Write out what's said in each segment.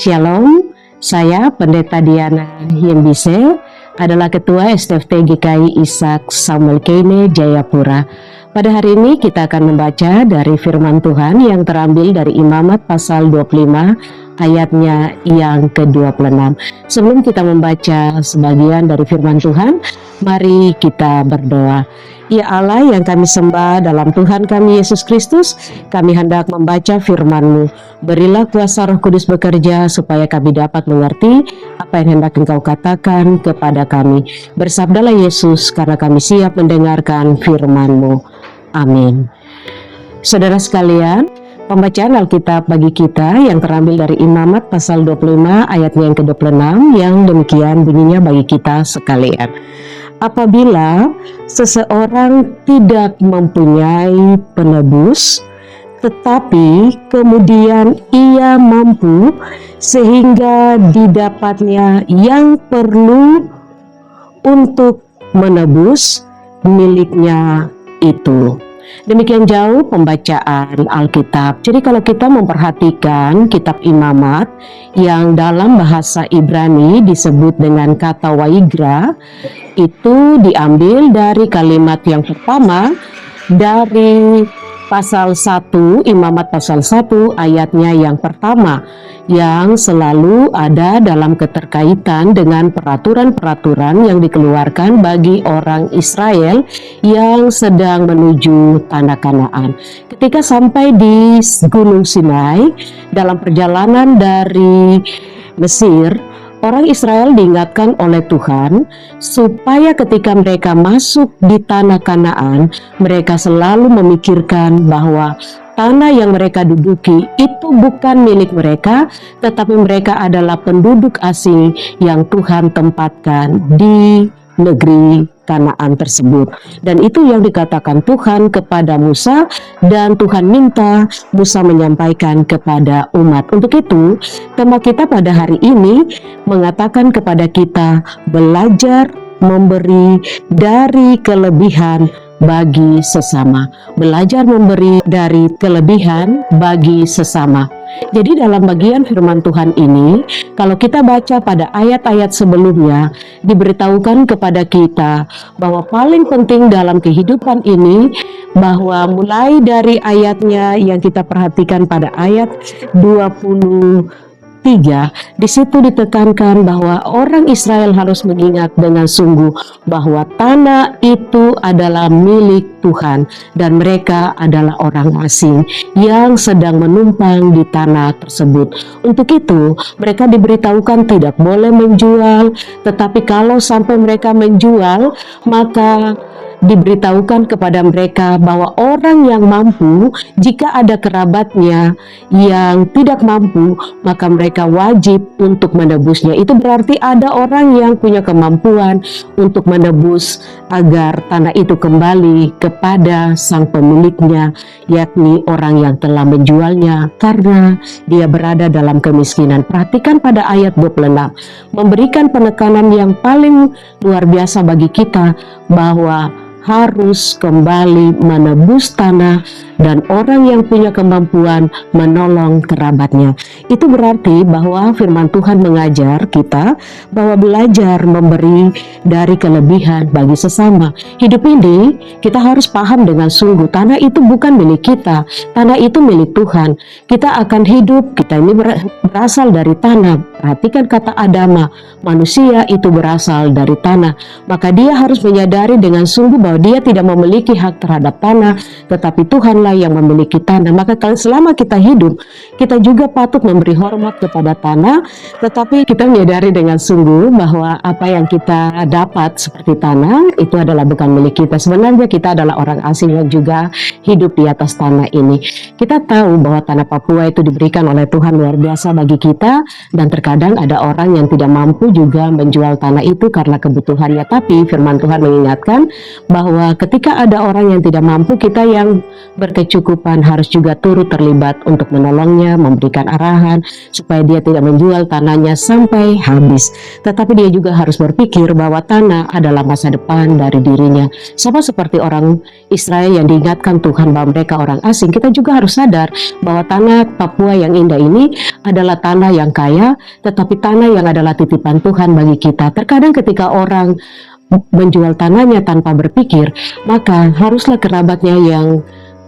Shalom, saya Pendeta Diana Hiembise, adalah Ketua STFT GKI Ishak Samuel Kene Jayapura. Pada hari ini kita akan membaca dari firman Tuhan yang terambil dari Imamat pasal 25 ayatnya yang ke-26. Sebelum kita membaca sebagian dari firman Tuhan, mari kita berdoa. Ya Allah yang kami sembah dalam Tuhan kami Yesus Kristus, kami hendak membaca firman-Mu. Berilah kuasa Roh Kudus bekerja supaya kami dapat mengerti apa yang hendak Engkau katakan kepada kami. Bersabdalah Yesus, karena kami siap mendengarkan firman-Mu. Amin. Saudara sekalian, pembacaan Alkitab bagi kita yang terambil dari Imamat pasal 25 ayatnya yang ke-26 yang demikian bunyinya bagi kita sekalian. Apabila seseorang tidak mempunyai penebus, tetapi kemudian ia mampu sehingga didapatnya yang perlu untuk menebus miliknya itu. Demikian jauh pembacaan Alkitab. Jadi kalau kita memperhatikan kitab Imamat yang dalam bahasa Ibrani disebut dengan kata Waigra, itu diambil dari kalimat yang pertama dari pasal 1, Imamat pasal 1 ayatnya yang pertama, yang selalu ada dalam keterkaitan dengan peraturan-peraturan yang dikeluarkan bagi orang Israel yang sedang menuju tanah Kanaan. Ketika sampai di Gunung Sinai dalam perjalanan dari Mesir, orang Israel diingatkan oleh Tuhan supaya ketika mereka masuk di tanah Kanaan, mereka selalu memikirkan bahwa tanah yang mereka duduki itu bukan milik mereka, tetapi mereka adalah penduduk asing yang Tuhan tempatkan di negeri Kanaan tersebut. Dan itu yang dikatakan Tuhan kepada Musa, dan Tuhan minta Musa menyampaikan kepada umat. Untuk itu, tema kita pada hari ini mengatakan kepada kita belajar memberi dari kelebihan bagi sesama. Belajar memberi dari kelebihan bagi sesama. Jadi dalam bagian firman Tuhan ini, kalau kita baca pada ayat-ayat sebelumnya, diberitahukan kepada kita bahwa paling penting dalam kehidupan ini, bahwa mulai dari ayatnya yang kita perhatikan pada ayat 23, di situ ditekankan bahwa orang Israel harus mengingat dengan sungguh bahwa tanah itu adalah milik Tuhan dan mereka adalah orang asing yang sedang menumpang di tanah tersebut. Untuk itu, mereka diberitahukan tidak boleh menjual, tetapi kalau sampai mereka menjual, maka diberitahukan kepada mereka bahwa orang yang mampu, jika ada kerabatnya yang tidak mampu, maka mereka wajib untuk menebusnya. Itu berarti ada orang yang punya kemampuan untuk menebus agar tanah itu kembali kepada sang pemiliknya, yakni orang yang telah menjualnya karena dia berada dalam kemiskinan. Perhatikan pada ayat 26, memberikan penekanan yang paling luar biasa bagi kita bahwa harus kembali menebus tanah dan orang yang punya kemampuan menolong kerabatnya. Itu berarti bahwa firman Tuhan mengajar kita bahwa belajar memberi dari kelebihan bagi sesama. Hidup ini kita harus paham dengan sungguh, tanah itu bukan milik kita, tanah itu milik Tuhan. Kita akan hidup, kita ini berasal dari tanah. Perhatikan kata Adama, manusia itu berasal dari tanah. Maka dia harus menyadari dengan sungguh bahwa dia tidak memiliki hak terhadap tanah, tetapi Tuhanlah yang memiliki tanah. Maka selama kita hidup, kita juga patut memberi hormat kepada tanah, tetapi kita menyadari dengan sungguh bahwa apa yang kita dapat seperti tanah itu adalah bukan milik kita. Sebenarnya kita adalah orang asing yang juga hidup di atas tanah ini. Kita tahu bahwa tanah Papua itu diberikan oleh Tuhan luar biasa bagi kita, dan terkadang ada orang yang tidak mampu juga menjual tanah itu karena kebutuhannya. Tapi firman Tuhan mengingatkan bahwa ketika ada orang yang tidak mampu, kita yang berkecukupan harus juga turut terlibat untuk menolongnya, memberikan arahan supaya dia tidak menjual tanahnya sampai habis. Tetapi dia juga harus berpikir bahwa tanah adalah masa depan dari dirinya. Sama seperti orang Israel yang diingatkan Tuhan bahwa mereka orang asing, kita juga harus sadar bahwa tanah Papua yang indah ini adalah tanah yang kaya, tetapi tanah yang adalah titipan Tuhan bagi kita. Terkadang ketika orang menjual tanahnya tanpa berpikir, maka haruslah kerabatnya yang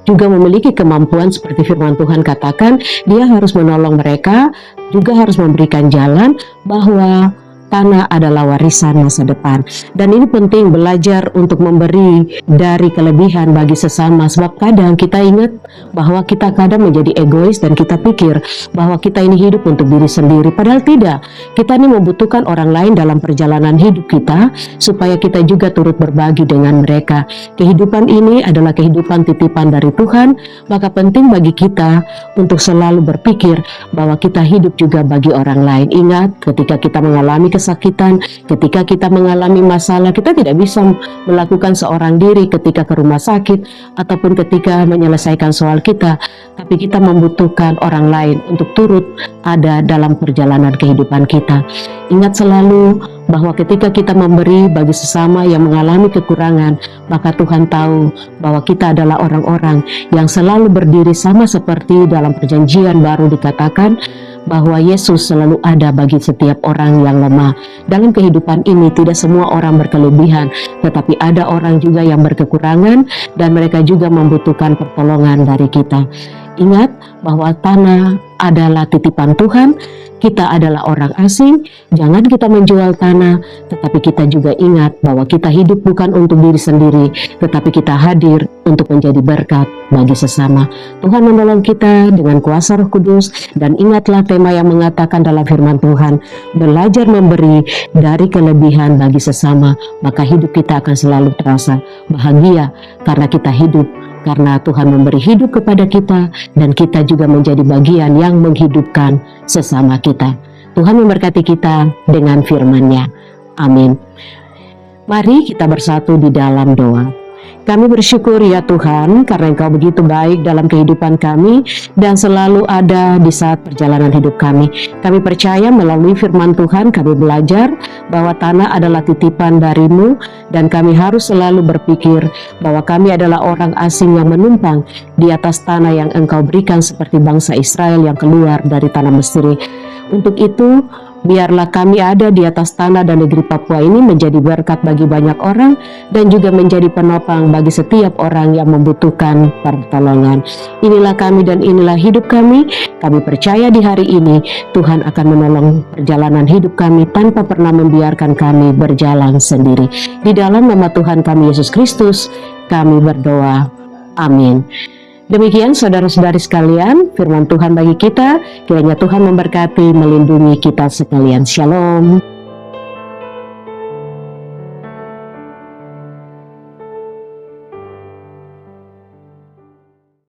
juga memiliki kemampuan seperti firman Tuhan katakan, dia harus menolong mereka, juga harus memberikan jalan bahwa tanah adalah warisan masa depan. Dan ini penting belajar untuk memberi dari kelebihan bagi sesama, sebab kadang kita ingat bahwa kita kadang menjadi egois dan kita pikir bahwa kita ini hidup untuk diri sendiri, padahal tidak. Kita ini membutuhkan orang lain dalam perjalanan hidup kita supaya kita juga turut berbagi dengan mereka. Kehidupan ini adalah kehidupan titipan dari Tuhan, maka penting bagi kita untuk selalu berpikir bahwa kita hidup juga bagi orang lain. Ingat, ketika kita mengalami kesakitan, ketika kita mengalami masalah, kita tidak bisa melakukan seorang diri ketika ke rumah sakit ataupun ketika menyelesaikan soal kita, tapi kita membutuhkan orang lain untuk turut ada dalam perjalanan kehidupan kita. Ingat selalu bahwa ketika kita memberi bagi sesama yang mengalami kekurangan, maka Tuhan tahu bahwa kita adalah orang-orang yang selalu berdiri, sama seperti dalam perjanjian baru dikatakan bahwa Yesus selalu ada bagi setiap orang yang lemah. Dalam kehidupan ini tidak semua orang berkelebihan, tetapi ada orang juga yang berkekurangan dan mereka juga membutuhkan pertolongan dari kita. Ingat bahwa tanah adalah titipan Tuhan, kita adalah orang asing. Jangan kita menjual tanah, tetapi kita juga ingat bahwa kita hidup bukan untuk diri sendiri, tetapi kita hadir untuk menjadi berkat bagi sesama. Tuhan menolong kita dengan kuasa Roh Kudus, dan ingatlah tema yang mengatakan dalam firman Tuhan, belajar memberi dari kelebihan bagi sesama, maka hidup kita akan selalu terasa bahagia karena kita hidup karena Tuhan memberi hidup kepada kita, dan kita juga menjadi bagian yang menghidupkan sesama kita. Tuhan memberkati kita dengan firman-Nya. Amin. Mari kita bersatu di dalam doa. Kami bersyukur ya Tuhan, karena Engkau begitu baik dalam kehidupan kami dan selalu ada di saat perjalanan hidup kami. Kami percaya melalui firman Tuhan kami belajar bahwa tanah adalah titipan dari-Mu, dan kami harus selalu berpikir bahwa kami adalah orang asing yang menumpang di atas tanah yang Engkau berikan seperti bangsa Israel yang keluar dari tanah Mesir. Untuk itu, biarlah kami ada di atas tanah dan negeri Papua ini menjadi berkat bagi banyak orang dan juga menjadi penopang bagi setiap orang yang membutuhkan pertolongan. Inilah kami dan inilah hidup kami. Kami percaya di hari ini Tuhan akan menolong perjalanan hidup kami tanpa pernah membiarkan kami berjalan sendiri. Di dalam nama Tuhan kami Yesus Kristus, kami berdoa. Amin. Demikian saudara-saudari sekalian, firman Tuhan bagi kita. Kiranya Tuhan memberkati, melindungi kita sekalian. Shalom.